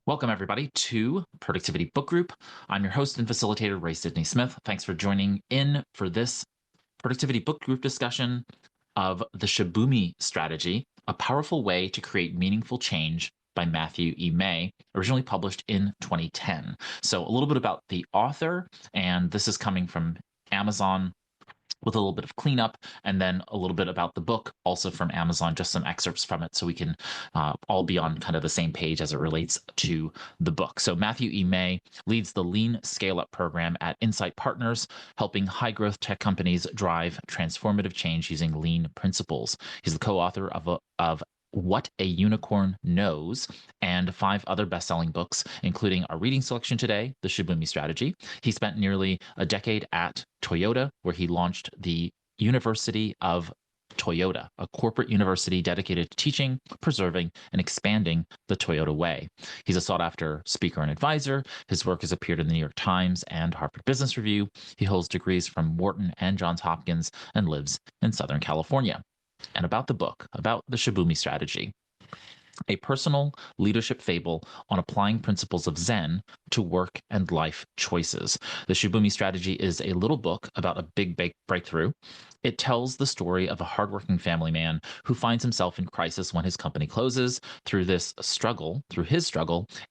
Welcome, everybody, to Productivity Book Group. I'm your host and facilitator, Ray Sidney-Smith. Thanks for joining in for this Productivity Book Group discussion of the Shibumi Strategy, a powerful way to create meaningful change by Matthew E. May, originally published in 2010. So a little bit about the author, and this is coming from Amazon with a little bit of cleanup, and then a little bit about the book, also from Amazon, just some excerpts from it, so we can all be on kind of the same page as it relates to the book. So Matthew E. May leads the Lean ScaleUp program at Insight Partners, helping high-growth tech companies drive transformative change using lean principles. He's the co-author of What a Unicorn Knows, and 5 other best-selling books, including our reading selection today, The Shibumi Strategy. He spent nearly a decade at Toyota, where he launched the University of Toyota, a corporate university dedicated to teaching, preserving, and expanding the Toyota way. He's a sought-after speaker and advisor. His work has appeared in the New York Times and Harvard Business Review. He holds degrees from Wharton and Johns Hopkins and lives in Southern California. And about the book, about the Shibumi Strategy, a personal leadership fable on applying principles of Zen to work and life choices. The Shibumi Strategy is a little book about a big breakthrough. It tells the story of a hardworking family man who finds himself in crisis when his company closes. Through his struggle,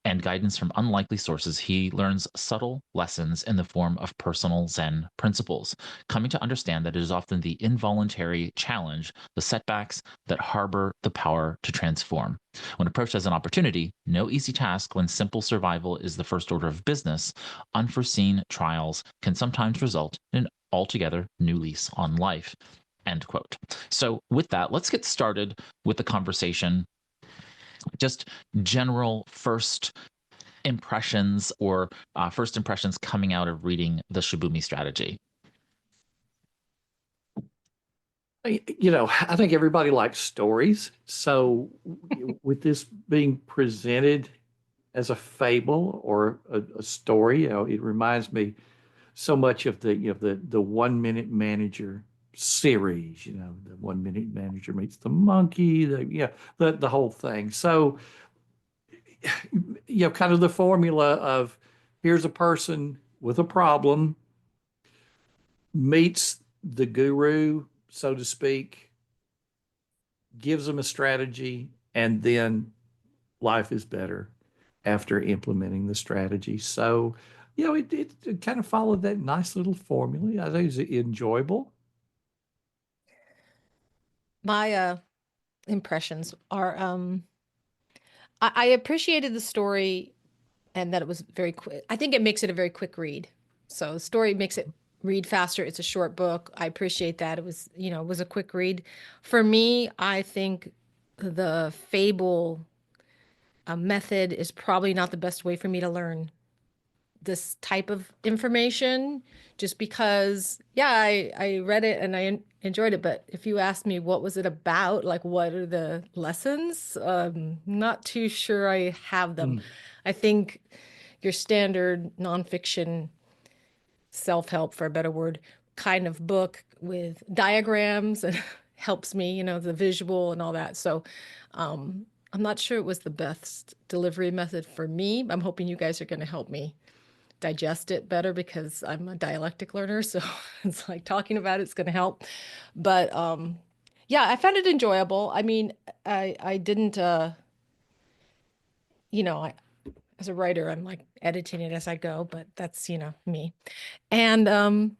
and guidance from unlikely sources, he learns subtle lessons in the form of personal Zen principles, coming to understand that it is often the involuntary challenge, the setbacks, that harbor the power to transform. When approached as an opportunity, no easy task when simple survival is the first order of business, unforeseen trials can sometimes result in an altogether new lease on life. End quote. So, with that, let's get started with the conversation. Just general first impressions coming out of reading the Shibumi Strategy. I think everybody likes stories. So with this being presented as a fable or a story, it reminds me so much of the 1 Minute Manager series. The 1 Minute Manager meets the monkey, the whole thing. So kind of the formula of here's a person with a problem, meets the guru, so to speak, gives them a strategy, and then life is better after implementing the strategy. So, it kind of followed that nice little formula. I think it was enjoyable. My impressions are I appreciated the story and that it was very quick. I think it makes it a very quick read. So the story makes it read faster. It's a short book. I appreciate that. It was a quick read. For me, I think the fable method is probably not the best way for me to learn this type of information, just because, yeah, I read it and I enjoyed it. But if you ask me what was it about, like what are the lessons, not too sure I have them. I think your standard nonfiction self-help, for a better word, kind of book with diagrams and helps me, the visual and all that. So I'm not sure it was the best delivery method for me. I'm hoping you guys are going to help me digest it better because I'm a dialectic learner. So it's like talking about it's going to help. But yeah, I found it enjoyable. I mean, I didn't, as a writer, I'm like editing it as I go, but that's, me. And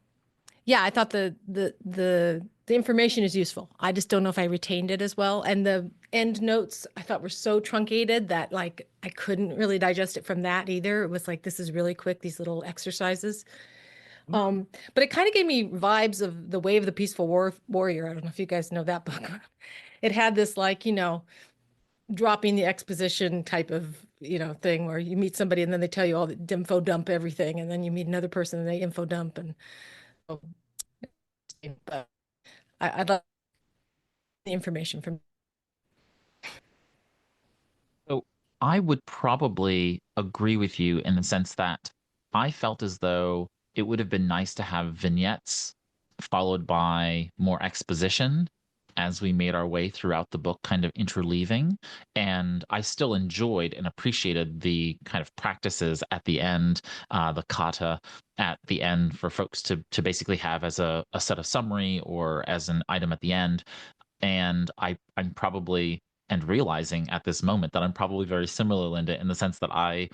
yeah, I thought the information is useful. I just don't know if I retained it as well. And the end notes I thought were so truncated that like I couldn't really digest it from that either. It was like, this is really quick, these little exercises. But it kind of gave me vibes of The Way of the Peaceful Warrior. I don't know if you guys know that book. It had this like, dropping the exposition type of, thing where you meet somebody and then they tell you all the info dump everything. And then you meet another person and they info dump. And but I'd like the information from. So I would probably agree with you in the sense that I felt as though it would have been nice to have vignettes followed by more exposition as we made our way throughout the book, kind of interleaving. And I still enjoyed and appreciated the kind of practices at the end, the kata at the end for folks to basically have as a set of summary or as an item at the end. And I'm probably and realizing at this moment that I'm probably very similar, Linda, in the sense that I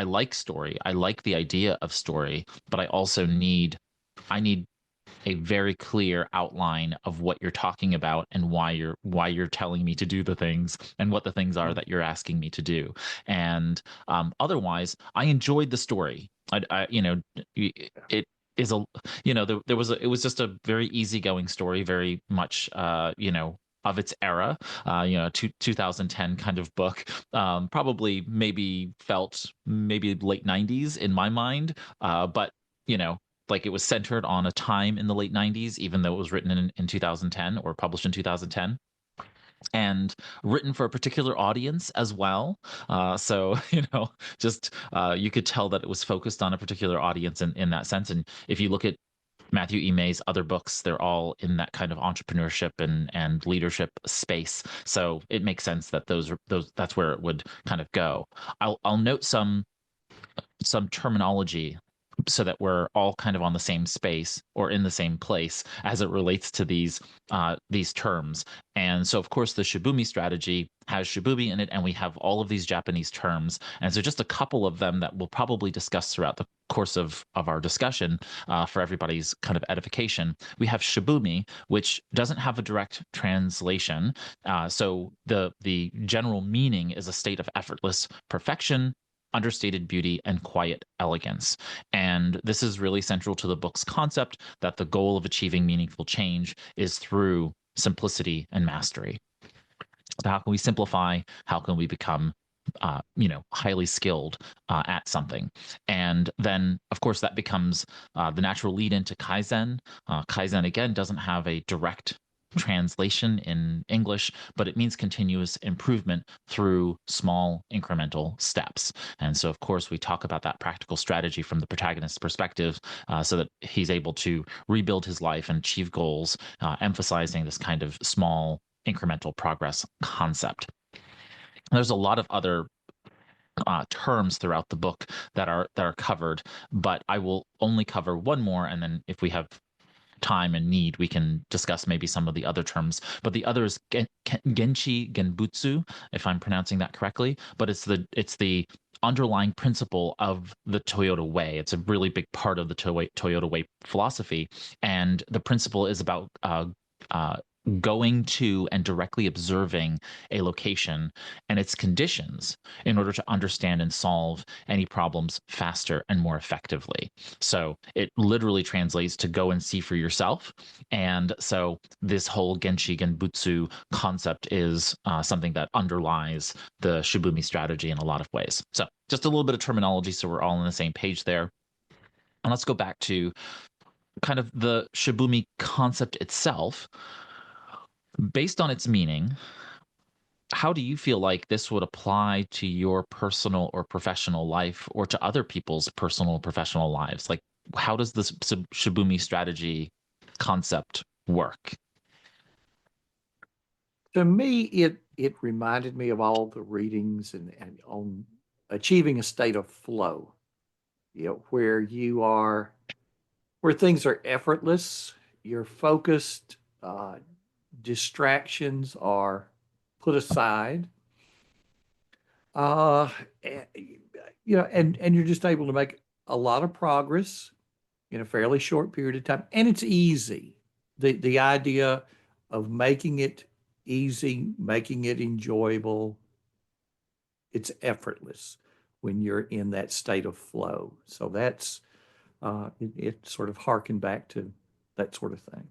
like story. I like the idea of story, but I need a very clear outline of what you're talking about and why you're telling me to do the things and what the things are that you're asking me to do. And otherwise, I enjoyed the story. It is a it was just a very easygoing story, very much of its era, 2010 kind of book. Probably maybe felt maybe late 90s in my mind, but like it was centered on a time in the late 90s, even though it was written in 2010 or published in 2010, and written for a particular audience as well. So, just you could tell that it was focused on a particular audience in that sense. And if you look at Matthew E. May's other books, they're all in that kind of entrepreneurship and leadership space. So it makes sense that those that's where it would kind of go. I'll note some terminology so that we're all kind of on the same space or in the same place as it relates to these terms. And so, of course, the Shibumi strategy has Shibumi in it, and we have all of these Japanese terms. And so just a couple of them that we'll probably discuss throughout the course of our discussion for everybody's kind of edification. We have Shibumi, which doesn't have a direct translation. So the general meaning is a state of effortless perfection, understated beauty, and quiet elegance. And this is really central to the book's concept that the goal of achieving meaningful change is through simplicity and mastery. So how can we simplify? How can we become highly skilled at something? And then, of course, that becomes the natural lead into Kaizen. Kaizen, again, doesn't have a direct translation in English, but it means continuous improvement through small incremental steps. And so, of course, we talk about that practical strategy from the protagonist's perspective so that he's able to rebuild his life and achieve goals, emphasizing this kind of small incremental progress concept. There's a lot of other terms throughout the book that are covered, but I will only cover one more, and then if we have time and need, we can discuss maybe some of the other terms. But the other is Genchi Genbutsu, if I'm pronouncing that correctly. But it's the underlying principle of the Toyota Way. It's a really big part of the Toyota Way philosophy, and the principle is about going to and directly observing a location and its conditions in order to understand and solve any problems faster and more effectively. So it literally translates to go and see for yourself. And so this whole Genshi Genbutsu concept is something that underlies the Shibumi strategy in a lot of ways. So just a little bit of terminology so we're all on the same page there. And let's go back to kind of the Shibumi concept itself. Based on its meaning, how do you feel like this would apply to your personal or professional life or to other people's personal or professional lives? Like, how does this Shibumi strategy concept work? To me, it reminded me of all the readings and on achieving a state of flow, where where things are effortless, you're focused, distractions are put aside, and you're just able to make a lot of progress in a fairly short period of time, and it's easy. The idea of making it easy, making it enjoyable, it's effortless when you're in that state of flow. So that's it sort of harkened back to that sort of thing.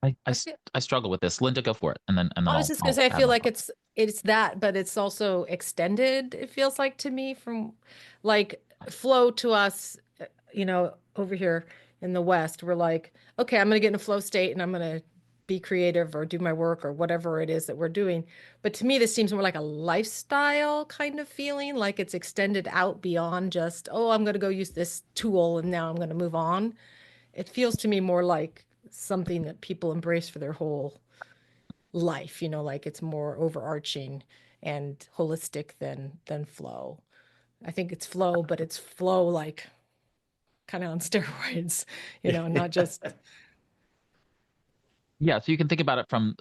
I struggle with this. Linda, go for it, and then I was just gonna say, I I'll feel add my like it's that, but it's also extended. It feels like to me from like flow to us, over here in the West, we're like, okay, I'm gonna get in a flow state and I'm gonna be creative or do my work or whatever it is that we're doing. But to me, this seems more like a lifestyle kind of feeling, like it's extended out beyond just, oh, I'm gonna go use this tool and now I'm gonna move on. It feels to me more like something that people embrace for their whole life, like it's more overarching and holistic than flow. I think it's flow, but it's flow like kind of on steroids, not just. Yeah, so you can think about it from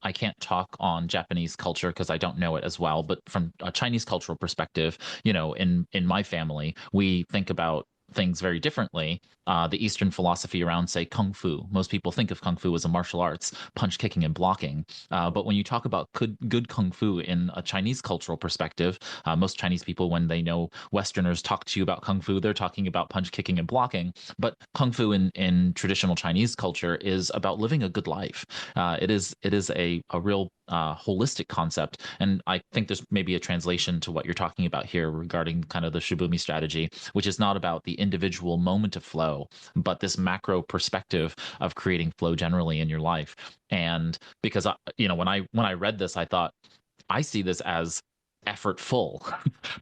I can't talk on Japanese culture because I don't know it as well, but from a Chinese cultural perspective, in my family, we think about things very differently. The Eastern philosophy around, say, kung fu. Most people think of kung fu as a martial arts, punch, kicking, and blocking. But when you talk about good kung fu in a Chinese cultural perspective, most Chinese people, when they know Westerners talk to you about kung fu, they're talking about punch, kicking, and blocking. But kung fu in traditional Chinese culture is about living a good life. It is a real holistic concept, and I think there's maybe a translation to what you're talking about here regarding kind of the Shibumi strategy, which is not about the individual moment of flow, but this macro perspective of creating flow generally in your life. And because when I read this, I thought I see this as effortful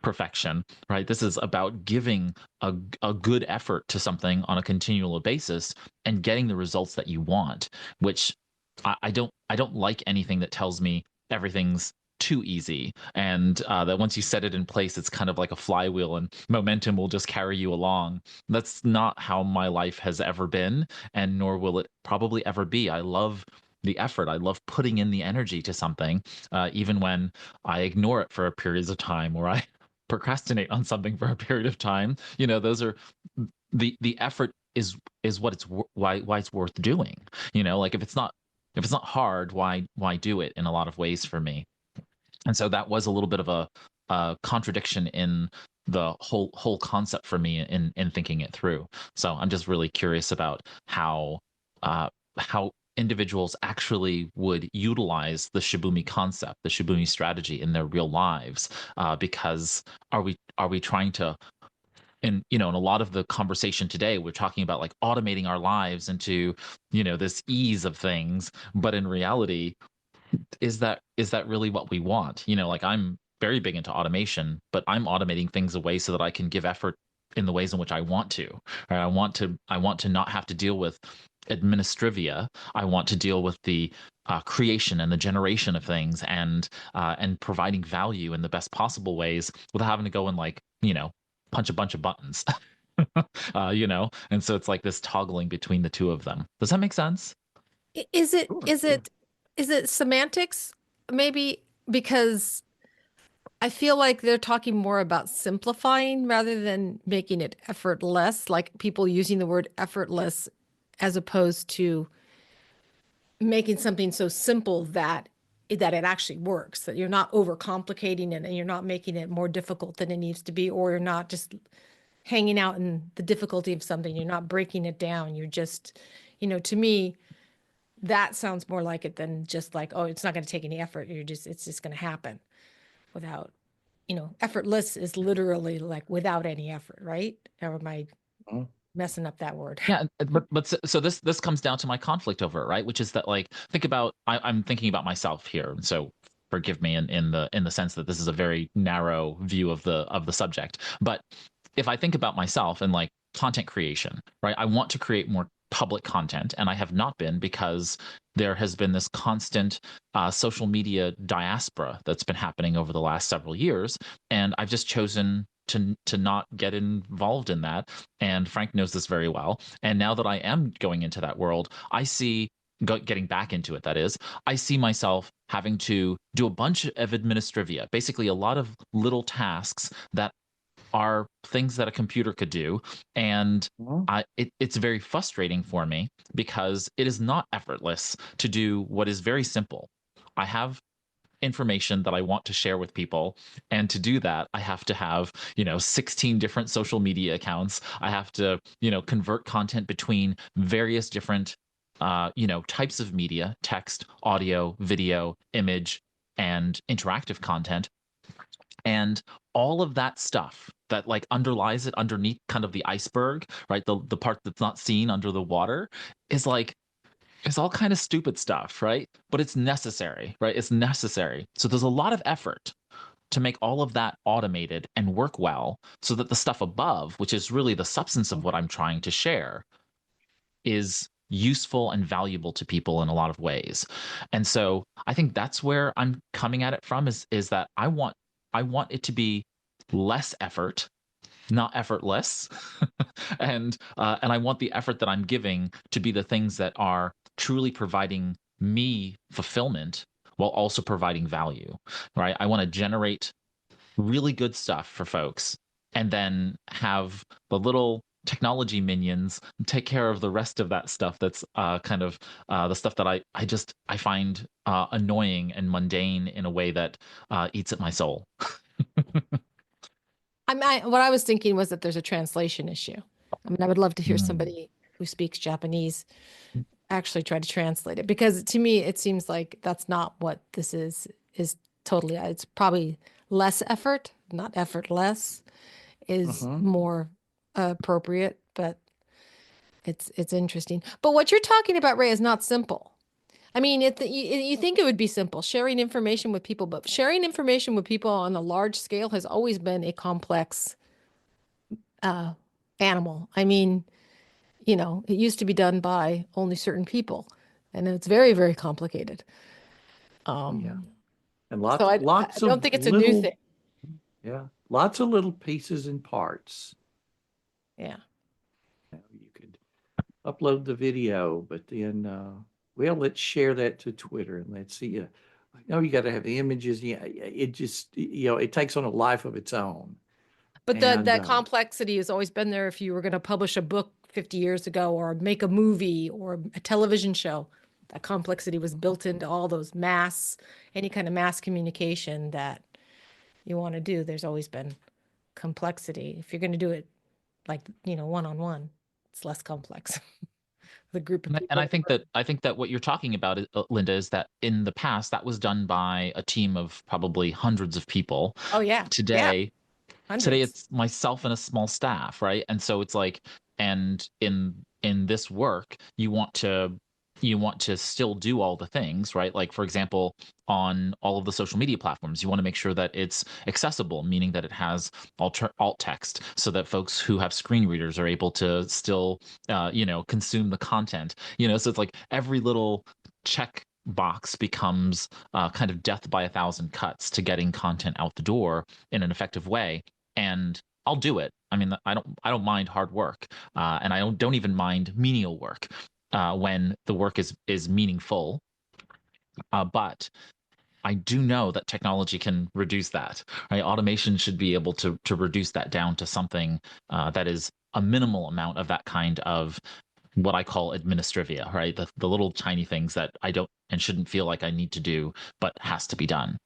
perfection, right? This is about giving a good effort to something on a continual basis and getting the results that you want, which I don't like anything that tells me everything's too easy and that once you set it in place, it's kind of like a flywheel and momentum will just carry you along. That's not how my life has ever been, and nor will it probably ever be. I love the effort. I love putting in the energy to something, even when I ignore it for periods of time or I procrastinate on something for a period of time. Those are the effort is what why it's worth doing. Like if it's not hard, why do it in a lot of ways for me? And so that was a little bit of a contradiction in the whole concept for me in thinking it through. So I'm just really curious about how individuals actually would utilize the Shibumi concept, the Shibumi strategy in their real lives. Because are we trying to, in a lot of the conversation today, we're talking about like automating our lives into this ease of things, but in reality, is that really what we want? Like I'm very big into automation, but I'm automating things away so that I can give effort in the ways in which I want to. Right? I want to not have to deal with administrivia. I want to deal with the creation and the generation of things, and providing value in the best possible ways without having to go and like punch a bunch of buttons. And so it's like this toggling between the two of them. Does that make sense? Is it Sure, is yeah. it is it semantics? Maybe because I feel like they're talking more about simplifying rather than making it effortless, like people using the word effortless as opposed to making something so simple that it actually works, that you're not overcomplicating it and you're not making it more difficult than it needs to be, or you're not just hanging out in the difficulty of something. You're not breaking it down. You're just, to me, that sounds more like it than just like, oh, it's not going to take any effort. It's just going to happen without, effortless is literally like without any effort, right? Or am I Mhm. messing up that word? Yeah, but so this comes down to my conflict over it, right? Which is that like think about I'm thinking about myself here, and so forgive me in the sense that this is a very narrow view of the subject. But if I think about myself and like content creation, right? I want to create more public content, and I have not been because there has been this constant social media diaspora that's been happening over the last several years, and I've just chosen to not get involved in that. And Frank knows this very well. And now that I am going into that world, I see getting back into it, that is, I see myself having to do a bunch of administrivia, basically a lot of little tasks that are things that a computer could do. And Mhm. it's very frustrating for me because it is not effortless to do what is very simple. I have information that I want to share with people. And to do that, I have to have, 16 different social media accounts. I have to, convert content between various different, types of media: text, audio, video, image, and interactive content. And all of that stuff that like underlies it underneath kind of the iceberg, right? The part that's not seen under the water is like it's all kind of stupid stuff, right? But it's necessary, right? It's necessary. So there's a lot of effort to make all of that automated and work well so that the stuff above, which is really the substance of what I'm trying to share, is useful and valuable to people in a lot of ways. And so I think that's where I'm coming at it from, is that I want it to be less effort, not effortless. And I want the effort that I'm giving to be the things that are truly providing me fulfillment while also providing value, right? I want to generate really good stuff for folks and then have the little technology minions take care of the rest of that stuff that's kind of the stuff that I find annoying and mundane in a way that eats at my soul. What I was thinking was that there's a translation issue. I mean, I would love to hear Mm. somebody who speaks Japanese actually try to translate it, because to me, it seems like that's not what this is totally. It's probably less effort, not effortless, is Mhm. more appropriate, but it's interesting. But what you're talking about, Ray, is not simple. I mean, you think it would be simple, sharing information with people, but sharing information with people on a large scale has always been a complex animal. I mean, it used to be done by only certain people, and it's very, very complicated. Yeah. Um, And so lots, I lots don't of think it's a new little, thing. yeah, lots of little pieces and parts. Yeah. You could upload the video, but then, well, let's share that to Twitter and let's see. No, you got to have the images. Yeah, it just, it takes on a life of its own. But And that complexity has always been there. If you were going to publish a book 50 years ago or make a movie or a television show, that complexity was built into all those any kind of mass communication that you want to do. There's always been complexity. If you're going to do it like, one-on-one, it's less complex. The group of And people. I think that what you're talking about, Linda, is that in the past that was done by a team of probably hundreds of people. Oh, yeah. Yeah. Today, Hundreds. it's myself and a small staff, right? And so it's like, and in this work, you want to still do all the things, right? Like, for example, on all of the social media platforms, you want to make sure that it's accessible, meaning that it has alt text, so that folks who have screen readers are able to still consume the content. So it's like every little check box becomes kind of death by a thousand cuts to getting content out the door in an effective way. And I'll do it. I mean, I don't mind hard work, and I don't even mind menial work when the work is meaningful. But I do know that technology can reduce that. Right? Automation should be able to reduce that down to something that is a minimal amount of that kind of what I call administrivia, right? The little tiny things that I don't and shouldn't feel like I need to do, but has to be done.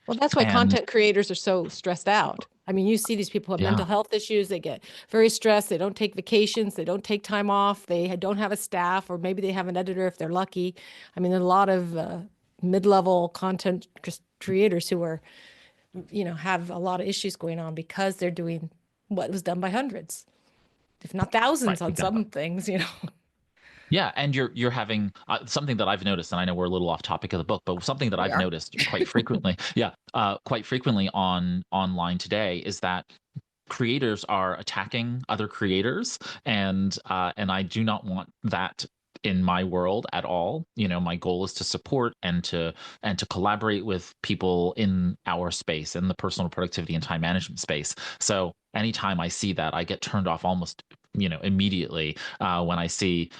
Well, that's why And content creators are so stressed out. I mean, you see these people have yeah, mental health issues. They get very stressed. They don't take vacations. They don't take time off. They don't have a staff, or maybe they have an editor if they're lucky. I mean, there's a lot of mid-level content creators who are, have a lot of issues going on because they're doing what was done by hundreds, if not thousands right, on exactly. some things. Yeah, and you're having something that I've noticed, and I know we're a little off topic of the book, but something that We I've are. noticed quite frequently, quite frequently online today, is that creators are attacking other creators, and I do not want that in my world at all. My goal is to support and to collaborate with people in our space, in the personal productivity and time management space. So anytime I see that, I get turned off almost immediately when I see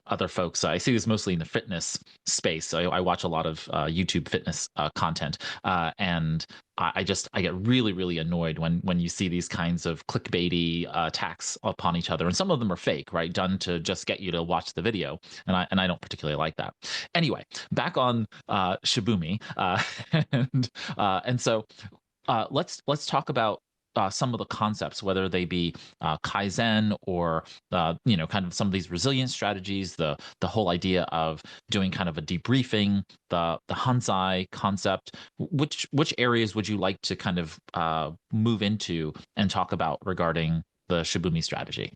other folks. I see this mostly in the fitness space. So I watch a lot of YouTube fitness content, and I get really, really annoyed when you see these kinds of clickbaity attacks upon each other, and some of them are fake, right? Done to just get you to watch the video, and I don't particularly like that. Anyway, back on Shibumi, and so let's talk about some of the concepts, whether they be Kaizen or kind of some of these resilience strategies, the whole idea of doing kind of a debriefing, the Hanzai concept. Which areas would you like to kind of move into and talk about regarding the Shibumi strategy?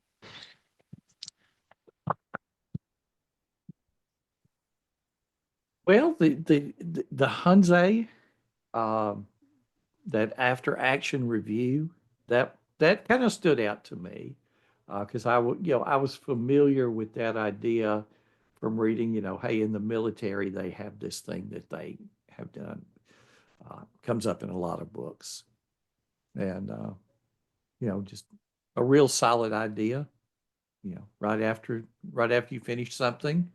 well, the Hunze, um, that after action review, that kind of stood out to me. because I was familiar with that idea from reading, hey, in the military, they have this thing that they have done. Comes up in a lot of books. And, just a real solid idea, right after you finish something,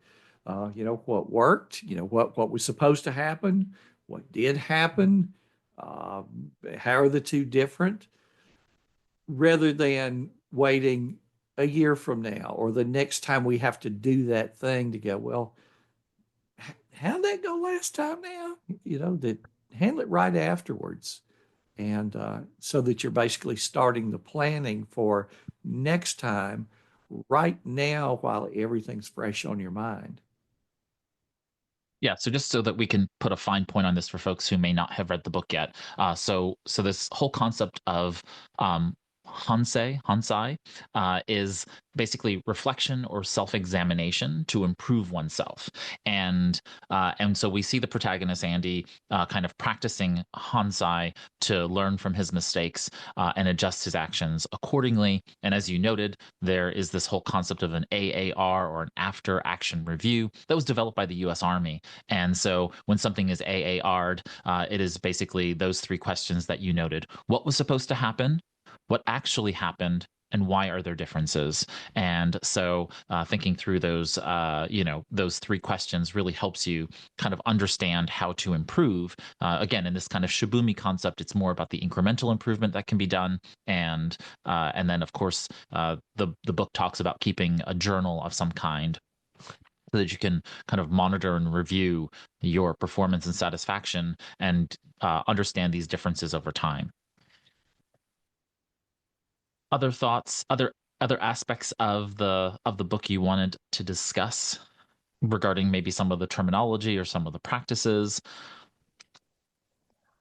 what worked, what was supposed to happen, what did happen, how are the two different, rather than waiting a year from now or the next time we have to do that thing to go, well, how'd that go last time now? That handle it right afterwards. And so that you're basically starting the planning for next time right now while everything's fresh on your mind. Yeah, so just so that we can put a fine point on this for folks who may not have read the book yet. So this whole concept of Hansai, is basically reflection or self-examination to improve oneself. And so we see the protagonist, Andy, kind of practicing Hansai to learn from his mistakes and adjust his actions accordingly. And as you noted, there is this whole concept of an AAR, or an after action review, that was developed by the US Army. And so when something is AAR'd, it is basically those three questions that you noted. What was supposed to happen? What actually happened? And why are there differences? And so thinking through those, those three questions really helps you kind of understand how to improve. Again, in this kind of Shibumi concept, it's more about the incremental improvement that can be done. And then, of course, the book talks about keeping a journal of some kind, so that you can kind of monitor and review your performance and satisfaction, and understand these differences over time. Other thoughts, other aspects of the book you wanted to discuss regarding maybe some of the terminology or some of the practices?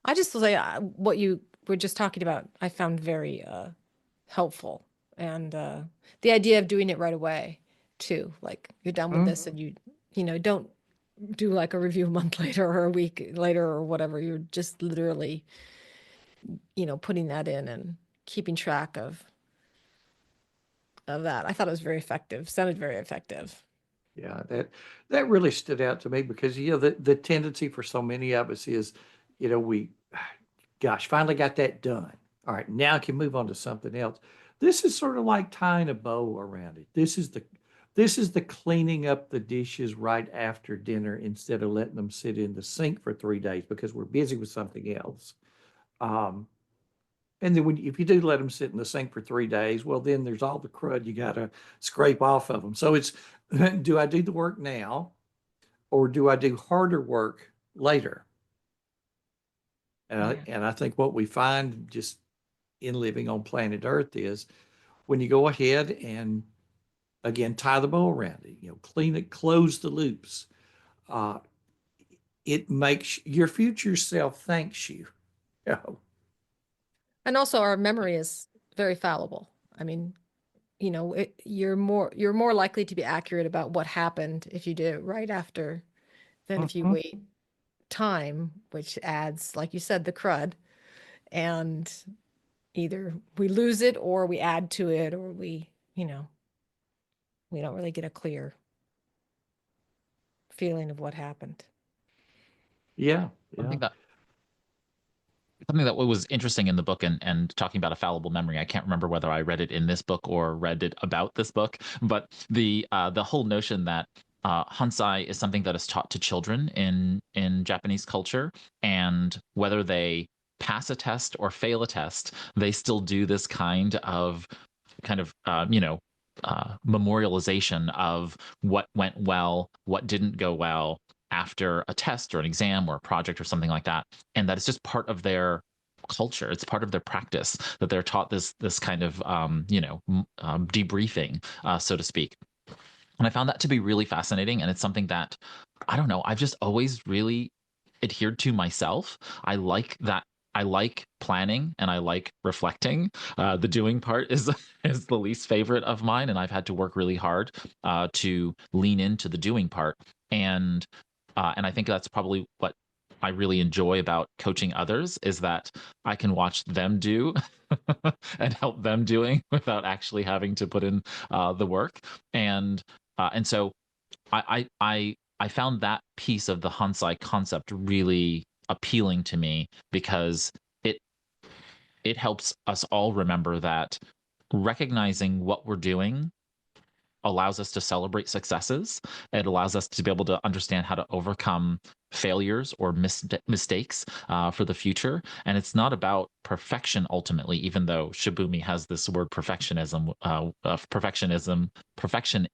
I just say what you were just talking about, I found very helpful. And the idea of doing it right away, too. Like you're done with this and don't do like a review a month later or a week later or whatever. You're just literally, putting that in and keeping track of that. I thought it was very effective. Sounded very effective. Yeah, that really stood out to me because the tendency for so many of us is, we, gosh, finally got that done. All right, now I can move on to something else. This is sort of like tying a bow around it. This is the cleaning up the dishes right after dinner instead of letting them sit in the sink for 3 days because we're busy with something else. And then if you do let them sit in the sink for 3 days, well, then there's all the crud you got to scrape off of them. So it's, do I do the work now or do I do harder work later? And I think what we find just in living on planet Earth is when you go ahead and again, tie the bow around it, clean it, close the loops. It makes your future self thanks you. And also our memory is very fallible. I mean, you're more likely to be accurate about what happened if you do it right after than if you wait time, which adds, like you said, the crud. And either we lose it or we add to it, or we don't really get a clear feeling of what happened. Yeah. I think that something that was interesting in the book, and talking about a fallible memory, I can't remember whether I read it in this book or read it about this book, but the whole notion that Hansai is something that is taught to children in Japanese culture, and whether they pass a test or fail a test, they still do this kind of memorialization of what went well, what didn't go well after a test or an exam or a project or something like that, and that it's just part of their culture. It's part of their practice that they're taught this kind of debriefing, so to speak. And I found that to be really fascinating, and it's something that I don't know, I've just always really adhered to myself. I like that. I like planning and I like reflecting. The doing part is is the least favorite of mine, and I've had to work really hard to lean into the doing part. And I think that's probably what I really enjoy about coaching others is that I can watch them do and help them doing without actually having to put in the work. And so I found that piece of the Hansai concept really appealing to me because it it helps us all remember that recognizing what we're doing allows us to celebrate successes. It allows us to be able to understand how to overcome failures or mistakes for the future. And it's not about perfection ultimately, even though Shibumi has this word perfection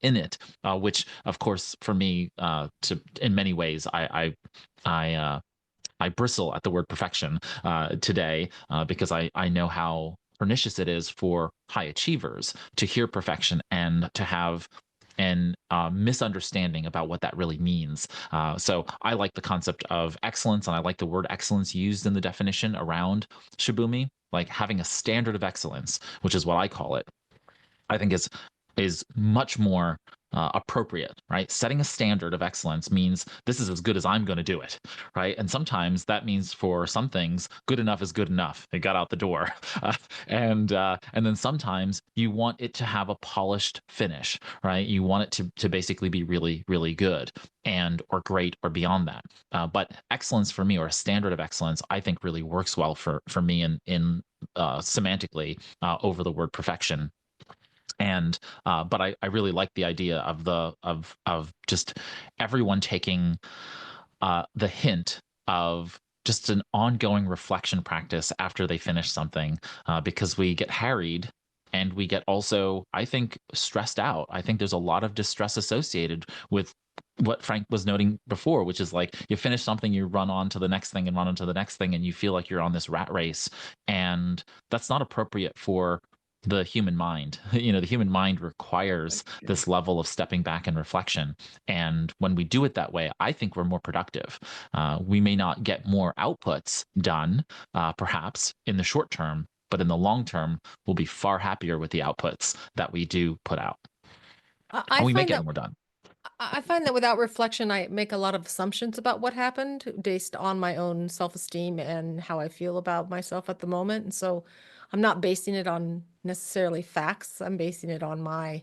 in it, which of course for me, in many ways, I bristle at the word perfection today because I know how pernicious it is for high achievers to hear perfection and to have an misunderstanding about what that really means. So I like the concept of excellence, and I like the word excellence used in the definition around Shibumi, like having a standard of excellence, which is what I call it. I think is much more appropriate, right? Setting a standard of excellence means this is as good as I'm going to do it, right? And sometimes that means for some things, good enough is good enough. It got out the door, and then sometimes you want it to have a polished finish, right? You want it to basically be really really good and or great or beyond that. But excellence for me, or a standard of excellence, I think really works well for me in semantically over the word perfection. And but I really like the idea of of just everyone taking the hint of just an ongoing reflection practice after they finish something, because we get harried and we get also, I think, stressed out. I think there's a lot of distress associated with what Frank was noting before, which is like you finish something, you run on to the next thing and run on to the next thing, and you feel like you're on this rat race. And that's not appropriate for the human mind. The human mind requires this level of stepping back and reflection. And when we do it that way, I think we're more productive. We may not get more outputs done, perhaps in the short term, but in the long term, we'll be far happier with the outputs that we do put out. I And we may find get that more done. I find that without reflection, I make a lot of assumptions about what happened based on my own self-esteem and how I feel about myself at the moment. And so I'm not basing it on necessarily facts. I'm basing it on my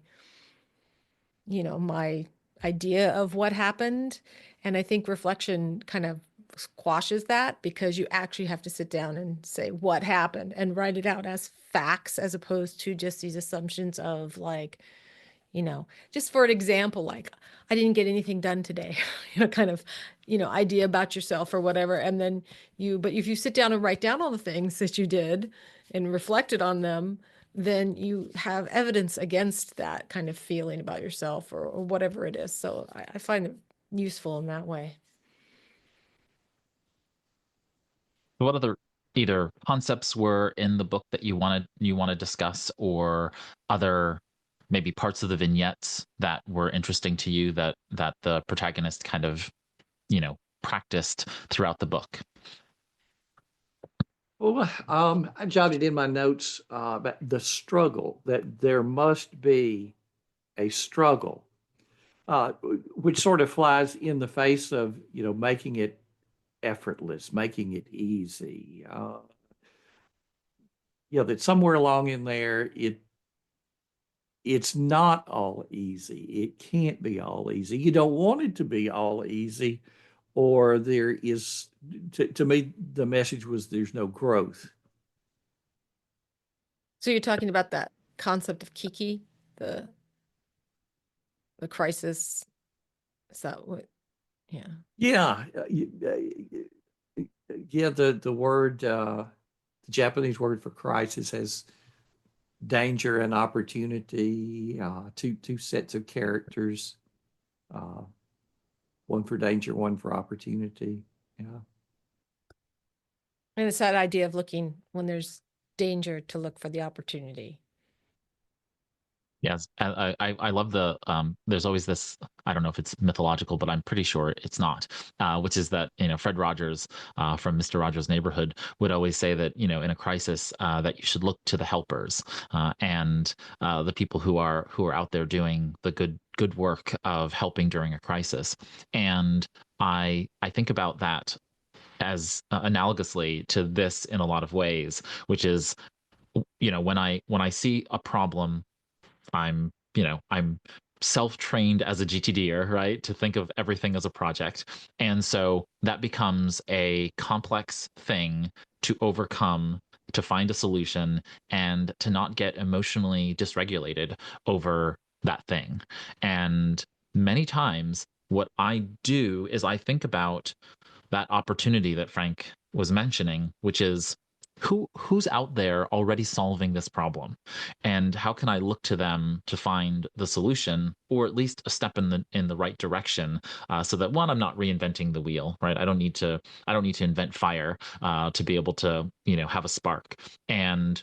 idea of what happened. And I think reflection kind of squashes that because you actually have to sit down and say what happened and write it out as facts as opposed to just these assumptions of like, just for an example, like I didn't get anything done today, kind of, idea about yourself or whatever. And then but if you sit down and write down all the things that you did and reflected on them, then you have evidence against that kind of feeling about yourself or whatever it is. So I find it useful in that way. What other either concepts were in the book that you want to discuss, or other maybe parts of the vignettes that were interesting to you that the protagonist kind of practiced throughout the book? Well, I jotted in my notes about the struggle, that there must be a struggle, uh, which sort of flies in the face of, making it effortless, making it easy. That somewhere along in there, it's not all easy. It can't be all easy. You don't want it to be all easy, or there is, to me, the message was there's no growth. So you're talking about that concept of Kiki, the crisis. Is that what? Yeah. Yeah, yeah. The word, the Japanese word for crisis has danger and opportunity. Two sets of characters, uh, one for danger, one for opportunity. Yeah. And it's that idea of looking when there's danger to look for the opportunity. Yes, I love the there's always this, I don't know if it's mythological, but I'm pretty sure it's not, which is that Fred Rogers from Mr. Rogers' Neighborhood would always say that in a crisis that you should look to the helpers and the people who are out there doing the good work of helping during a crisis. And I think about that as analogously to this in a lot of ways, which is, when I see a problem, I'm self-trained as a GTDer, right? To think of everything as a project. And so that becomes a complex thing to overcome, to find a solution, and to not get emotionally dysregulated over that thing. And many times what I do is I think about that opportunity that Frank was mentioning, which is who's out there already solving this problem, and how can I look to them to find the solution, or at least a step in the right direction, so that one, I'm not reinventing the wheel, right? I don't need to invent fire to be able to have a spark, and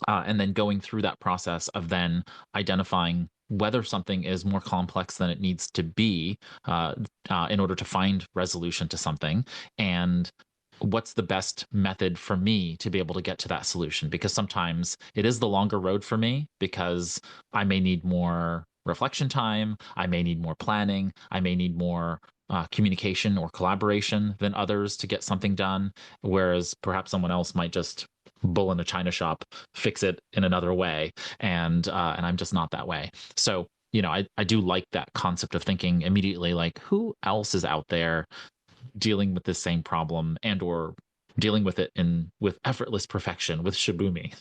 then going through that process of then identifying whether something is more complex than it needs to be, in order to find resolution to something, and what's the best method for me to be able to get to that solution. Because sometimes it is the longer road for me, because I may need more reflection time, I may need more planning, I may need more communication or collaboration than others to get something done, whereas perhaps someone else might just bull in a china shop, fix it in another way, and I'm just not that way. So I do like that concept of thinking immediately, like, who else is out there dealing with this same problem, and or dealing with it with effortless perfection with Shibumi.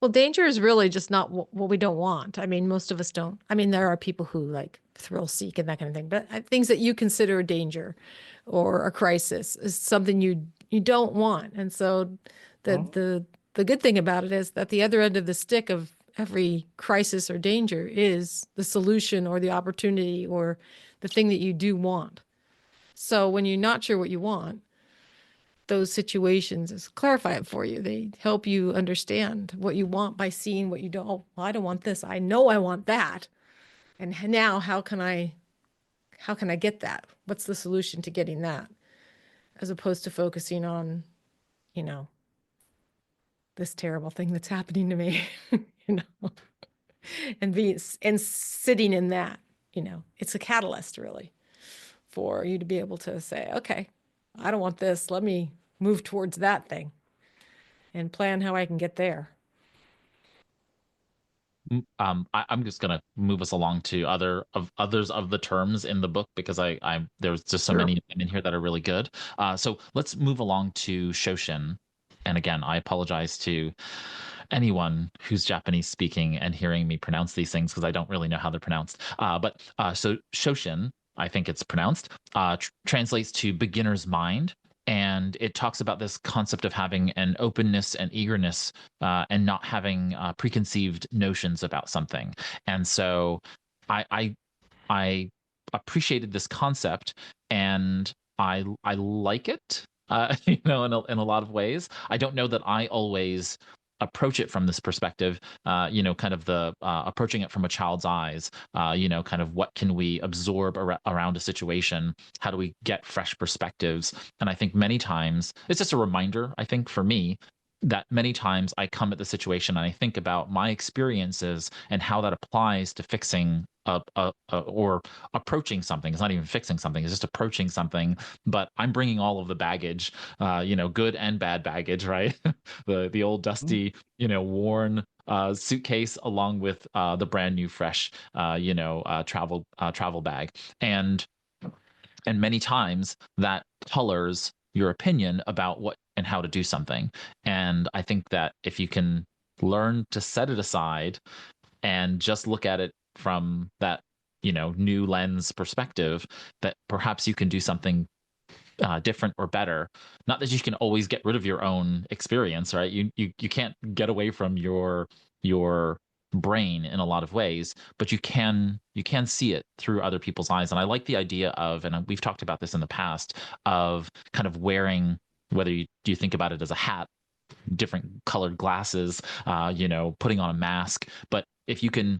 Well, danger is really just not what we don't want. I mean, most of us don't. I mean, there are people who like thrill seek and that kind of thing, but things that you consider a danger or a crisis is something you don't want. And so the good thing about it is that the other end of the stick of every crisis or danger is the solution or the opportunity or the thing that you do want. So when you're not sure what you want, those situations is clarify it for you. They help you understand what you want by seeing what you don't. Oh, well, I don't want this. I know I want that. And now how can I get that? What's the solution to getting that? As opposed to focusing on, you know, this terrible thing that's happening to me, you know, and sitting in that, it's a catalyst really for you to be able to say, okay, I don't want this. Let me move towards that thing and plan how I can get there. I'm just gonna move us along to others of the terms in the book, because I there's just so Sure. many of them in here that are really good. So let's move along to Shoshin. And again, I apologize to anyone who's Japanese speaking and hearing me pronounce these things, because I don't really know how they're pronounced. So Shoshin, I think it's pronounced, translates to beginner's mind. And it talks about this concept of having an openness and eagerness, and not having preconceived notions about something. And so I, I I appreciated this concept, and I like it, in a lot of ways. I don't know that I always approach it from this perspective, kind of the approaching it from a child's eyes, kind of what can we absorb around a situation? How do we get fresh perspectives? And I think many times it's just a reminder, I think, for me, that many times I come at the situation and I think about my experiences and how that applies to fixing or approaching something. It's not even fixing something; it's just approaching something. But I'm bringing all of the baggage, good and bad baggage, right? The old dusty, worn suitcase, along with the brand new fresh, travel bag, and many times that colors your opinion about what and how to do something. And I think that if you can learn to set it aside and just look at it from that, new lens perspective, that perhaps you can do something different or better. Not that you can always get rid of your own experience, right? You can't get away from your brain in a lot of ways, but you can see it through other people's eyes. And I like the idea of, and we've talked about this in the past, of kind of wearing, whether you think about it as a hat, different colored glasses, putting on a mask. But if you can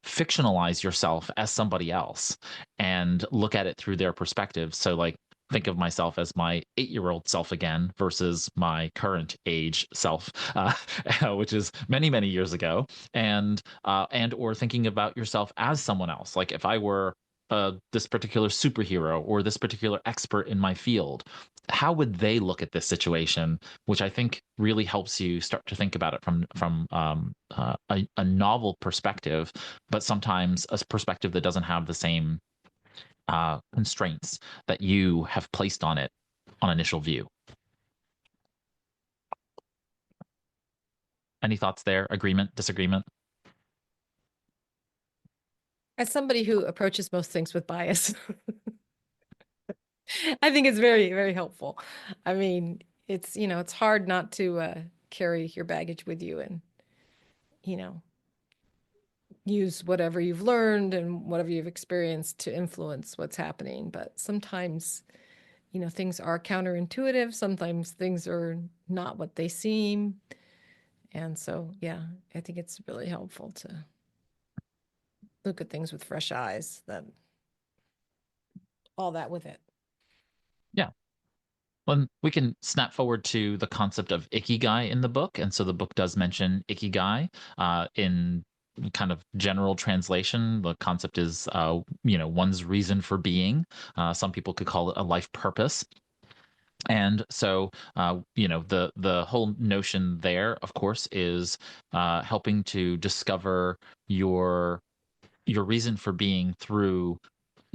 fictionalize yourself as somebody else and look at it through their perspective. So, like, think of myself as my 8-year-old self again versus my current age self, which is many, many years ago, and or thinking about yourself as someone else. Like, if I were this particular superhero or this particular expert in my field, how would they look at this situation? Which I think really helps you start to think about it from a novel perspective, but sometimes a perspective that doesn't have the same constraints that you have placed on it on initial view. Any thoughts there? Agreement, disagreement? As somebody who approaches most things with bias, I think it's very, very helpful. I mean, it's, it's hard not to carry your baggage with you and, use whatever you've learned and whatever you've experienced to influence what's happening. But sometimes, things are counterintuitive. Sometimes things are not what they seem. And so, yeah, I think it's really helpful to look at things with fresh eyes, all that with it. Yeah. Well, we can snap forward to the concept of ikigai in the book. And so the book does mention ikigai in kind of general translation. The concept is, one's reason for being. Some people could call it a life purpose. And so, the whole notion there, of course, is helping to discover your reason for being through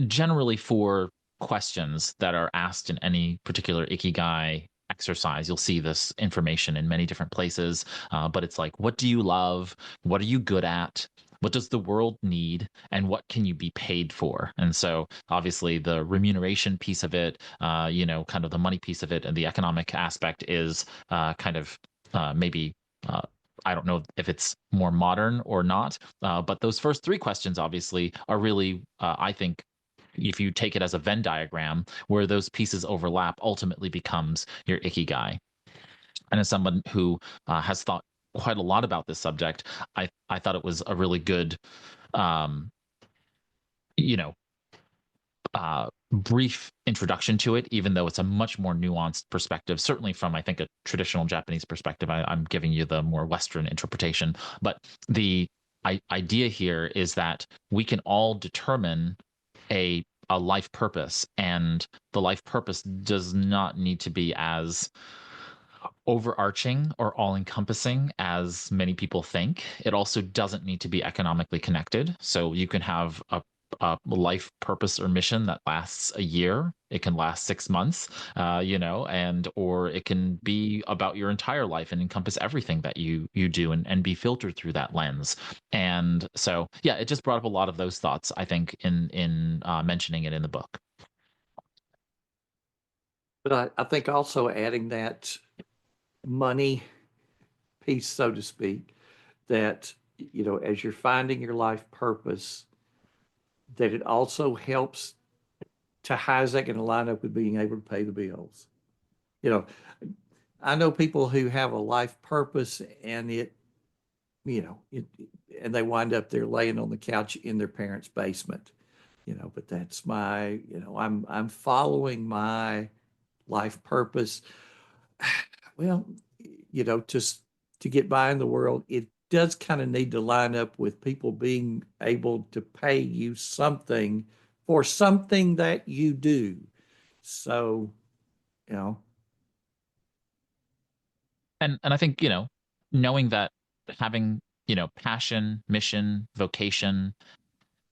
generally 4 questions that are asked in any particular ikigai exercise. You'll see this information in many different places, but it's like, what do you love? What are you good at? What does the world need? And what can you be paid for? And so obviously the remuneration piece of it, kind of the money piece of it and the economic aspect is kind of maybe I don't know if it's more modern or not, but those first 3 questions obviously are really, I think, if you take it as a Venn diagram, where those pieces overlap, ultimately becomes your ikigai. And as someone who has thought quite a lot about this subject, I thought it was a really good, brief introduction to it, even though it's a much more nuanced perspective, certainly from, I think, a traditional Japanese perspective. I'm giving you the more Western interpretation. But the idea here is that we can all determine a life purpose, and the life purpose does not need to be as overarching or all encompassing as many people think. It also doesn't need to be economically connected. So you can have a life purpose or mission that lasts a year. It can last 6 months, or it can be about your entire life and encompass everything that you do and be filtered through that lens. And so, yeah, it just brought up a lot of those thoughts, I think, in mentioning it in the book. But I think also adding that money piece, so to speak, that, as you're finding your life purpose, that it also helps to how is that going to line up with being able to pay the bills? I know people who have a life purpose and and they wind up there laying on the couch in their parents' basement, but that's my, I'm following my life purpose. Well, just to get by in the world, it does kind of need to line up with people being able to pay you something for something that you do. So, And I think, knowing that having, passion, mission, vocation,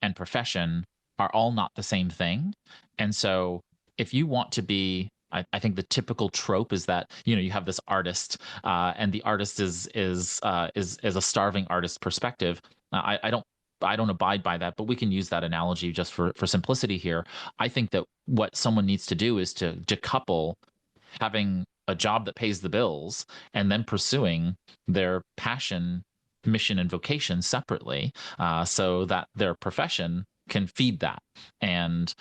and profession are all not the same thing. And so if you want to be, I think the typical trope is that, you have this artist, and the artist is a starving artist perspective. I don't abide by that, but we can use that analogy just for simplicity here. I think that what someone needs to do is to decouple having a job that pays the bills and then pursuing their passion, mission, and vocation separately, so that their profession can feed that. And,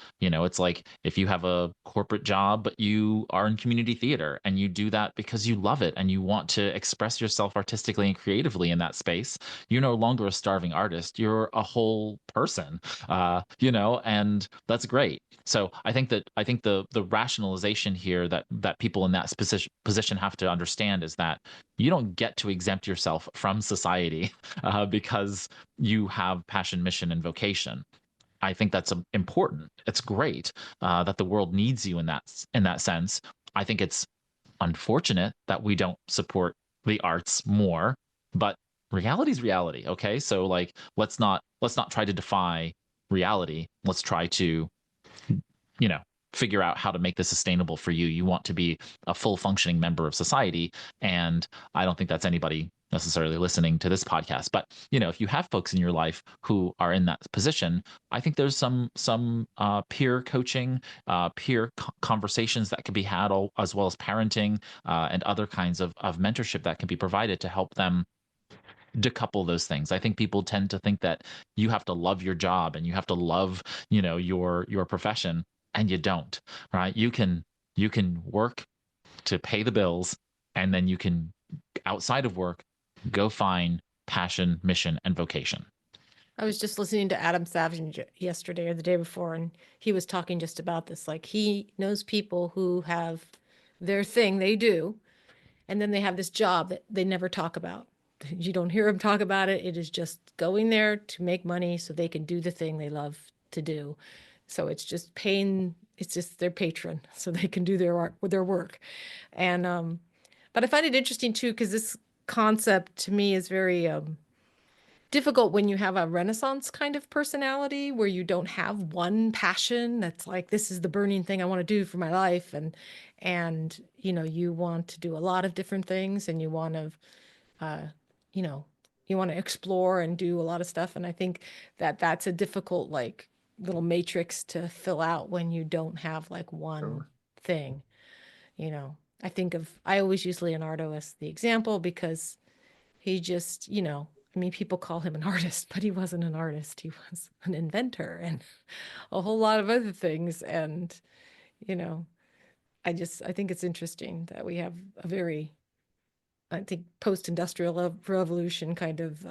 it's like if you have a corporate job, but you are in community theater and you do that because you love it and you want to express yourself artistically and creatively in that space, you're no longer a starving artist. You're a whole person, and that's great. So I think the rationalization here that people in that position have to understand is that you don't get to exempt yourself from society because you have passion, mission, and vocation. I think that's important. It's great that the world needs you in that sense. I think it's unfortunate that we don't support the arts more, but reality is reality. Okay, so like let's not try to defy reality. Let's try to, you know, figure out how to make this sustainable for you. You want to be a full functioning member of society. And I don't think that's anybody necessarily listening to this podcast. But, if you have folks in your life who are in that position, I think there's some peer coaching, peer conversations that can be had, as well as parenting and other kinds of mentorship that can be provided to help them decouple those things. I think people tend to think that you have to love your job and you have to love, your profession, and you don't, right? You can work to pay the bills, and then you can, outside of work, go find passion, mission, and vocation. I was just listening to Adam Savage yesterday or the day before, and he was talking just about this. Like, he knows people who have their thing they do, and then they have this job that they never talk about. You don't hear them talk about it. It is just going there to make money so they can do the thing they love to do. So it's just paying, it's just their patron so they can do their work. And but I find it interesting too, because this concept to me is very difficult when you have a Renaissance kind of personality where you don't have one passion that's like, this is the burning thing I want to do for my life. And you want to do a lot of different things, and you want to you know, you want to explore and do a lot of stuff. And I think that that's a difficult, like, little matrix to fill out when you don't have like one Sure. thing. I always use Leonardo as the example because he just, I mean, people call him an artist, but he wasn't an artist. He was an inventor and a whole lot of other things. And, you know, I think it's interesting that we have a very, I think, post-industrial revolution kind of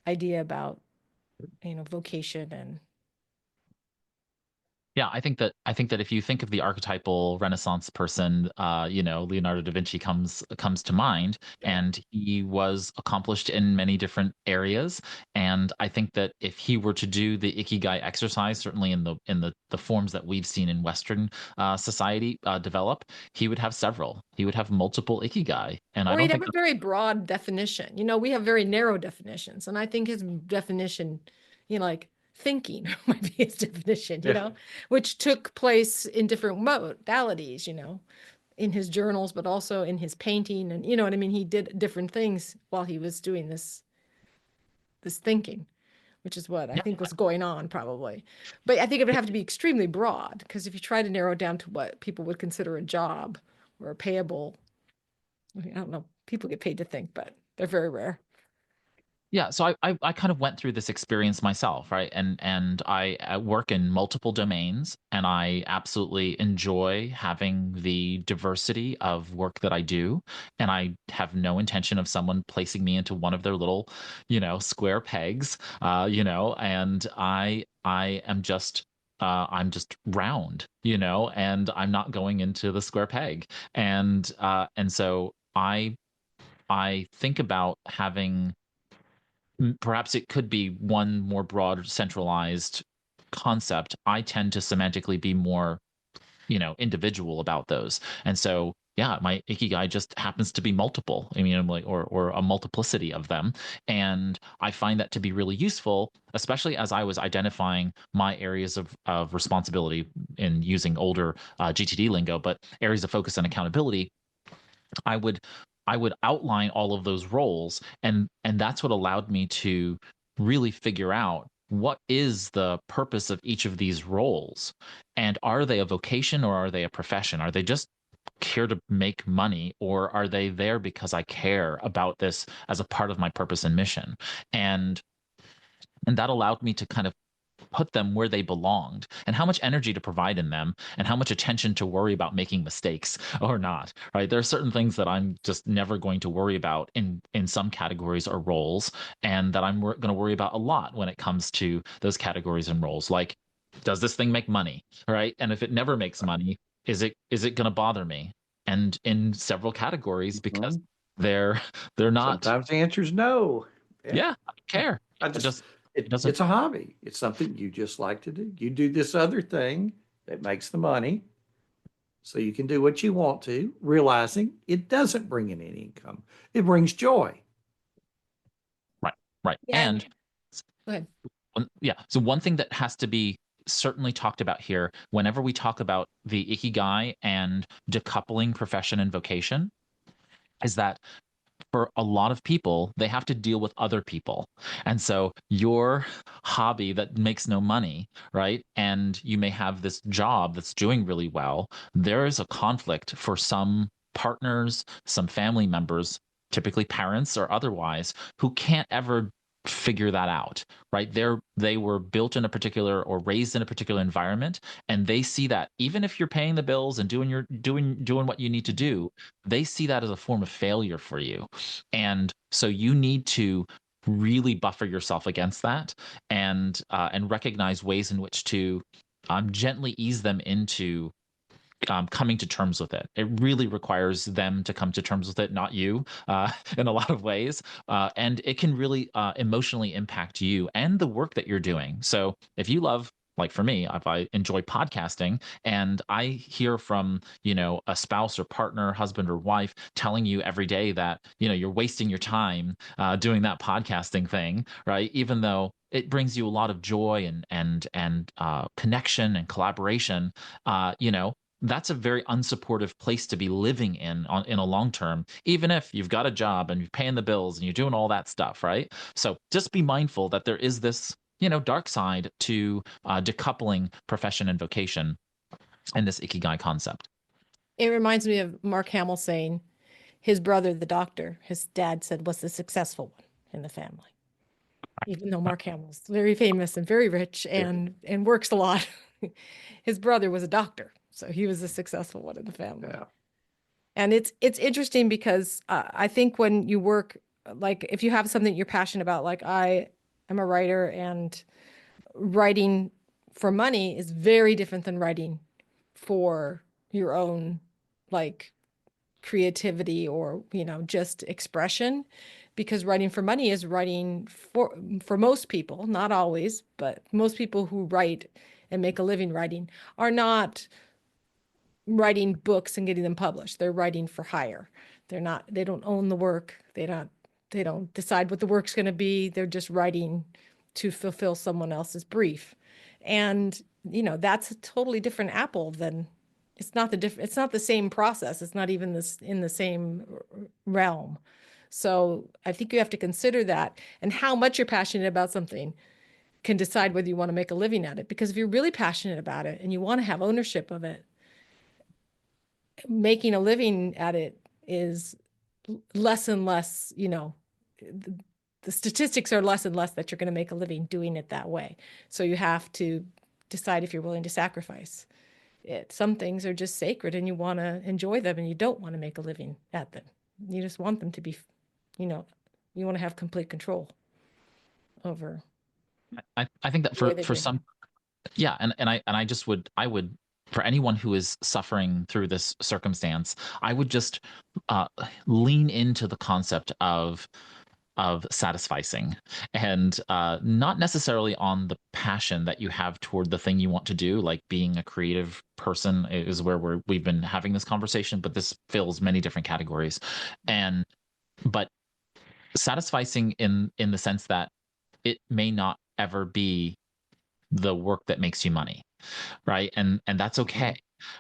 idea about, vocation. And Yeah, I think that if you think of the archetypal Renaissance person, Leonardo da Vinci comes to mind, Yeah. and he was accomplished in many different areas. And I think that if he were to do the Ikigai exercise, certainly in the forms that we've seen in Western society develop, he would have several. He would have multiple Ikigai, and I or don't he'd have think a that. very broad definition. We have very narrow definitions. And I think his definition, like thinking might be his definition, Yeah. which took place in different modalities, in his journals, but also in his painting. And you know what I mean? He did different things while he was doing this thinking, which is what I Yeah, think was going on probably. But I think it would have to be extremely broad, because if you try to narrow it down to what people would consider a job or a payable, I don't know, people get paid to think, but they're very rare. Yeah, so I kind of went through this experience myself, right? And I work in multiple domains, and I absolutely enjoy having the diversity of work that I do. And I have no intention of someone placing me into one of their little, square pegs, and I'm just round, and I'm not going into the square peg. And so I think about having. Perhaps it could be one more broad, centralized concept. I tend to semantically be more, individual about those. And so, yeah, my ikigai just happens to be multiple. I mean, I'm like, or a multiplicity of them. And I find that to be really useful, especially as I was identifying my areas of responsibility in using older GTD lingo, but areas of focus and accountability. I would I would outline all of those roles, and that's what allowed me to really figure out what is the purpose of each of these roles, and are they a vocation or are they a profession? Are they just here to make money, or are they there because I care about this as a part of my purpose and mission? And that allowed me to kind of put them where they belonged, and how much energy to provide in them, and how much attention to worry about making mistakes or not, right? There are certain things that I'm just never going to worry about in some categories or roles, and that I'm going to worry about a lot when it comes to those categories and roles. Like, does this thing make money, right? And if it never makes money, is it going to bother me? And in several categories, because Mhm. they're they're not. Sometimes the answer is no. Yeah. Yeah, I don't care. I I just just It doesn't. It's a hobby. It's something you just like to do. You do this other thing that makes the money so you can do what you want to, realizing it doesn't bring in any income. It brings joy. Right, right. Yeah. And Go ahead. yeah, so one thing that has to be certainly talked about here whenever we talk about the ikigai and decoupling profession and vocation is that for a lot of people, they have to deal with other people. And so your hobby that makes no money, right? And you may have this job that's doing really well. There is a conflict for some partners, some family members, typically parents or otherwise, who can't ever figure that out, right? They were built in a particular or raised in a particular environment, and they see that even if you're paying the bills and doing what you need to do, they see that as a form of failure for you. And so you need to really buffer yourself against that and recognize ways in which to gently ease them into coming to terms with it. It really requires them to come to terms with it, not you, in a lot of ways. And it can really emotionally impact you and the work that you're doing. So if you love, like for me, if I enjoy podcasting and I hear from, a spouse or partner, husband or wife telling you every day that, you're wasting your time doing that podcasting thing, right? Even though it brings you a lot of joy and connection and collaboration, that's a very unsupportive place to be living in a long term, even if you've got a job and you're paying the bills and you're doing all that stuff, right? So just be mindful that there is this, dark side to decoupling profession and vocation and this ikigai concept. It reminds me of Mark Hamill saying his brother, the doctor, his dad said was the successful one in the family. Even though Mark Hamill's very famous and very rich and works a lot, his brother was a doctor, so he was the successful one in the family. Yeah. And it's interesting because I think when you work, like if you have something you're passionate about, like I am a writer, and writing for money is very different than writing for your own like creativity or just expression, because writing for money is writing for most people, not always, but most people who write and make a living writing are not writing books and getting them published. They're writing for hire. They don't own the work. They don't decide what the work's going to be. They're just writing to fulfill someone else's brief. And that's a totally different apple than it's not the same process. It's not even in the same realm. So I think you have to consider that, and how much you're passionate about something can decide whether you want to make a living at it. Because if you're really passionate about it and you want to have ownership of it, making a living at it is less and less, the statistics are less and less that you're going to make a living doing it that way. So you have to decide if you're willing to sacrifice it. Some things are just sacred and you want to enjoy them, and you don't want to make a living at them. You just want them to be, you want to have complete control over. I think that for some, yeah, and I would, for anyone who is suffering through this circumstance, I would just lean into the concept of satisficing, and not necessarily on the passion that you have toward the thing you want to do. Like being a creative person is where we've been having this conversation, but this fills many different categories. But satisficing in the sense that it may not ever be the work that makes you money, right? And that's okay,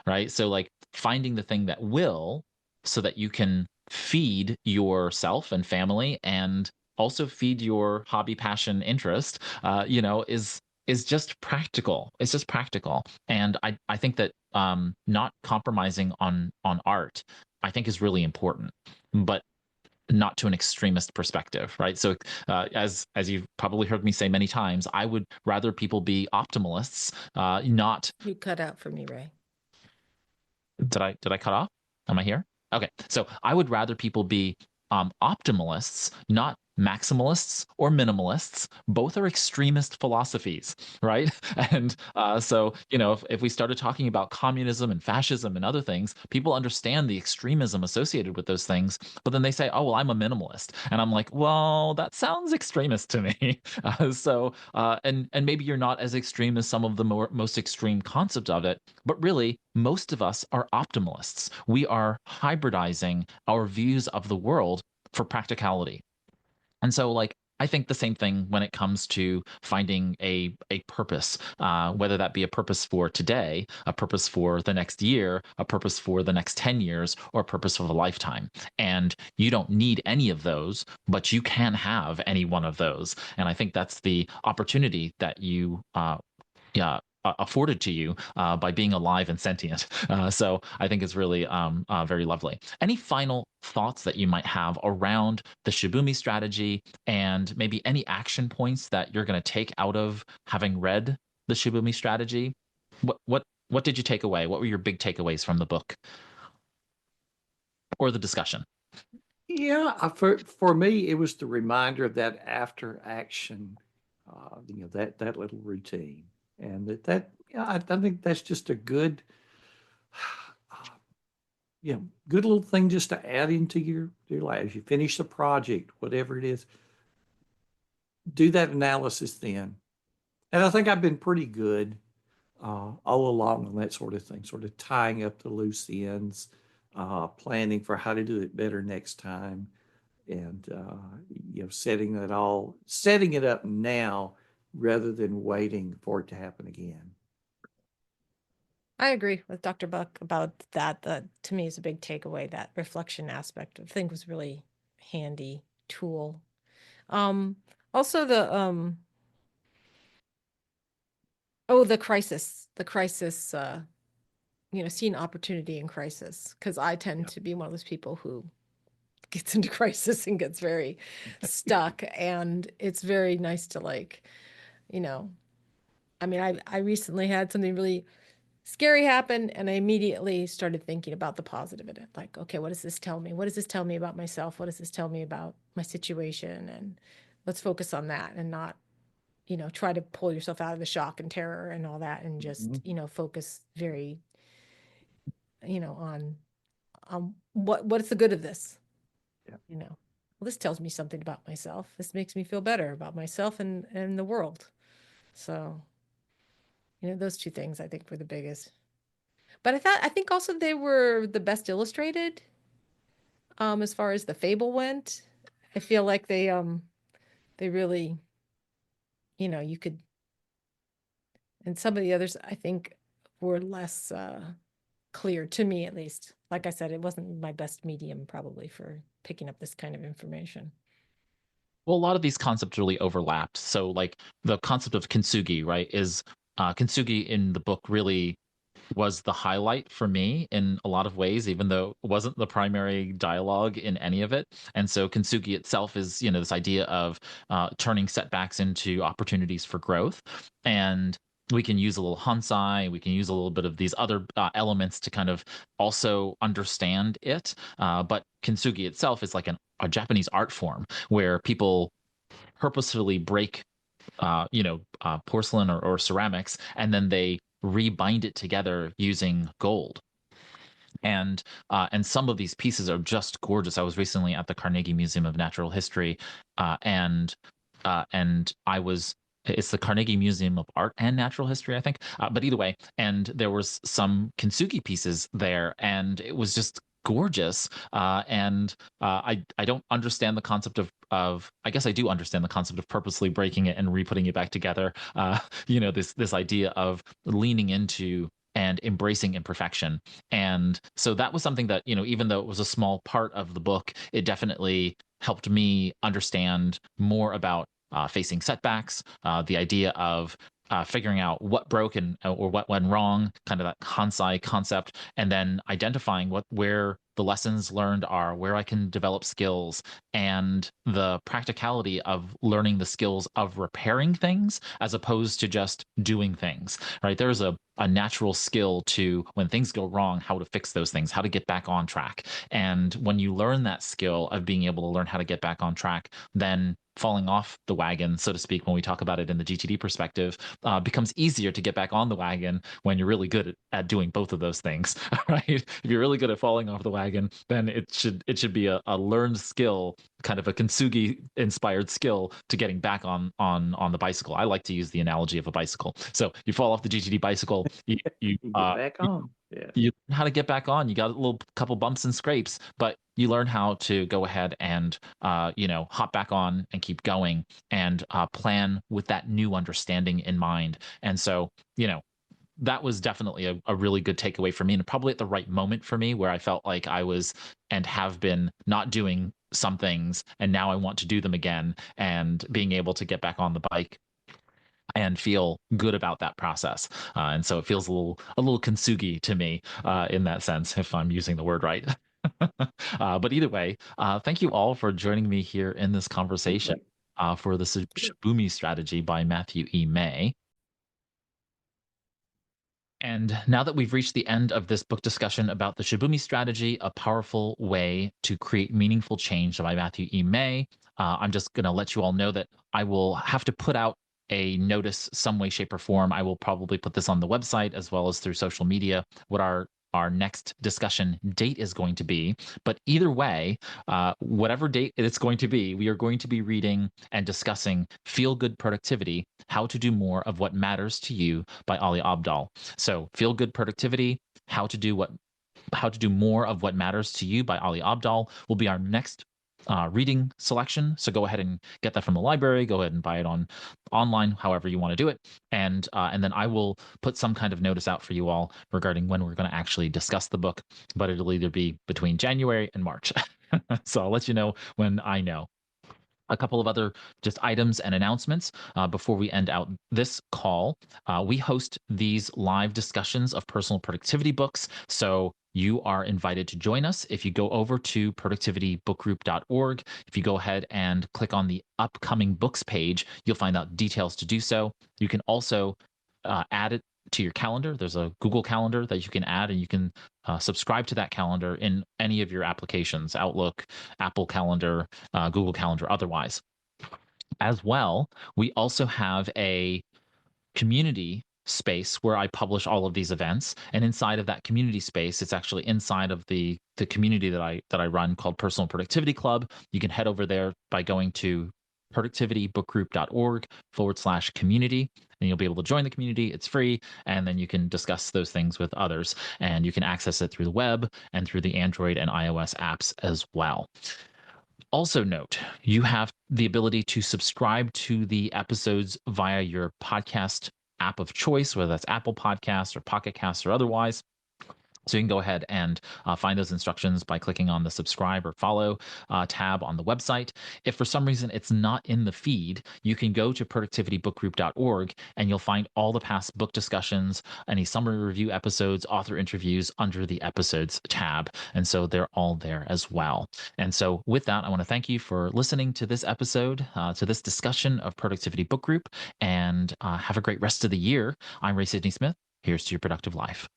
right? So like finding the thing that will, so that you can feed yourself and family and also feed your hobby, passion, interest, is just practical. It's just practical. And I think that not compromising on art, I think, is really important, but not to an extremist perspective, right? So as you've probably heard me say many times, I would rather people be optimalists, not. You cut out for me, Ray. Did I cut off? Am I here? Okay. So I would rather people be optimalists, not maximalists or minimalists, both are extremist philosophies, right? And so, if we started talking about communism and fascism and other things, people understand the extremism associated with those things, but then they say, oh, well, I'm a minimalist. And I'm like, well, that sounds extremist to me. And maybe you're not as extreme as some of the most extreme concept of it, but really, most of us are optimalists. We are hybridizing our views of the world for practicality. And so, I think the same thing when it comes to finding a purpose, whether that be a purpose for today, a purpose for the next year, a purpose for the next 10 years, or a purpose of a lifetime. And you don't need any of those, but you can have any one of those. And I think that's the opportunity that you yeah, afforded to you by being alive and sentient. So I think it's really very lovely. Any final thoughts that you might have around the Shibumi strategy, and maybe any action points that you're going to take out of having read the Shibumi strategy? What did you take away? What were your big takeaways from the book or the discussion? Yeah, for me, it was the reminder of that after action, that little routine, and I think that's just a good, good little thing just to add into your life. As you finish the project, whatever it is, do that analysis then. And I think I've been pretty good all along on that sort of thing, sort of tying up the loose ends, planning for how to do it better next time, and setting it up now rather than waiting for it to happen again. I agree with Dr. Buck about that. That to me is a big takeaway. That reflection aspect I think was really handy tool. Also the crisis, seeing opportunity in crisis, because I tend to be one of those people who gets into crisis and gets very stuck, and it's very nice to I recently had something really scary happen, and I immediately started thinking about the positive in it. Like, okay, what does this tell me? What does this tell me about myself? What does this tell me about my situation? And let's focus on that and not, try to pull yourself out of the shock and terror and all that, and just, focus very, on what's the good of this? Yeah. Well, this tells me something about myself. This makes me feel better about myself and the world. So, those two things I think were the biggest. But I think also they were the best illustrated, as far as the fable went. I feel like they really, you could, and some of the others I think were less clear to me, at least. Like I said, it wasn't my best medium probably for picking up this kind of information. Well, a lot of these concepts really overlapped. So, the concept of kintsugi, right, is kintsugi in the book really was the highlight for me in a lot of ways, even though it wasn't the primary dialogue in any of it. And so kintsugi itself is, this idea of turning setbacks into opportunities for growth. And we can use a little hansai, we can use a little bit of these other elements to kind of also understand it. But kintsugi itself is like a Japanese art form where people purposefully break porcelain or ceramics, and then they rebind it together using gold. And some of these pieces are just gorgeous. I was recently at the Carnegie Museum of Natural History, and I was. It's the Carnegie Museum of Art and Natural History, I think. But either way, and there was some kintsugi pieces there, and it was just gorgeous. I don't understand the concept of I guess I do understand the concept of purposely breaking it and re-putting it back together. This idea of leaning into and embracing imperfection. And so that was something that, even though it was a small part of the book, it definitely helped me understand more about facing setbacks, the idea of figuring out what broke or what went wrong, kind of that Hansai concept, and then identifying where the lessons learned are, where I can develop skills, and the practicality of learning the skills of repairing things as opposed to just doing things, right? There's a natural skill to, when things go wrong, how to fix those things, how to get back on track. And when you learn that skill of being able to learn how to get back on track, then falling off the wagon, so to speak, when we talk about it in the GTD perspective, becomes easier to get back on the wagon when you're really good at doing both of those things, right? If you're really good at falling off the wagon, then it should be a learned skill, kind of a kintsugi inspired skill to getting back on the bicycle. I like to use the analogy of a bicycle. So you fall off the GTD bicycle, You get back on. Yes. you learn how to get back on. You got a little couple bumps and scrapes, but you learn how to go ahead and hop back on and keep going, and plan with that new understanding in mind. And so, that was definitely a really good takeaway for me, and probably at the right moment for me, where I felt like I was and have been not doing some things, and now I want to do them again, and being able to get back on the bike and feel good about that process. And so it feels a little kintsugi to me, in that sense, if I'm using the word right. But either way, thank you all for joining me here in this conversation, for the Shibumi Strategy by Matthew E. May. And now that we've reached the end of this book discussion about the Shibumi Strategy, a powerful way to create meaningful change by Matthew E. May, I'm just going to let you all know that I will have to put out a notice some way, shape, or form. I will probably put this on the website as well as through social media, what our next discussion date is going to be. But either way, whatever date it's going to be, we are going to be reading and discussing Feel Good Productivity, How to Do More of What Matters to You by Ali Abdaal. So Feel Good Productivity, How to Do More of What Matters to You by Ali Abdaal will be our next reading selection. So go ahead and get that from the library. Go ahead and buy it online, however you want to do it. And then I will put some kind of notice out for you all regarding when we're going to actually discuss the book, but it'll either be between January and March. So I'll let you know when I know. A couple of other just items and announcements before we end out this call. We host these live discussions of personal productivity books. So you are invited to join us. If you go over to productivitybookgroup.org, if you go ahead and click on the upcoming books page, you'll find out details to do so. You can also add it to your calendar. There's a Google Calendar that you can add, and you can subscribe to that calendar in any of your applications, Outlook, Apple Calendar, Google Calendar, otherwise. As well, we also have a community space where I publish all of these events, and inside of that community space, it's actually inside of the community that I run, called Personal Productivity Club. You can head over there by going to productivitybookgroup.org/community, and you'll be able to join the community. It's free, and then you can discuss those things with others, and you can access it through the web and through the Android and iOS apps as well. Also note, you have the ability to subscribe to the episodes via your podcast app of choice, whether that's Apple Podcasts or Pocket Casts or otherwise. So you can go ahead and find those instructions by clicking on the subscribe or follow tab on the website. If for some reason it's not in the feed, you can go to productivitybookgroup.org, and you'll find all the past book discussions, any summary review episodes, author interviews under the episodes tab. And so they're all there as well. And so with that, I want to thank you for listening to this episode, to this discussion of Productivity Book Group, and have a great rest of the year. I'm Ray Sidney-Smith. Here's to your productive life.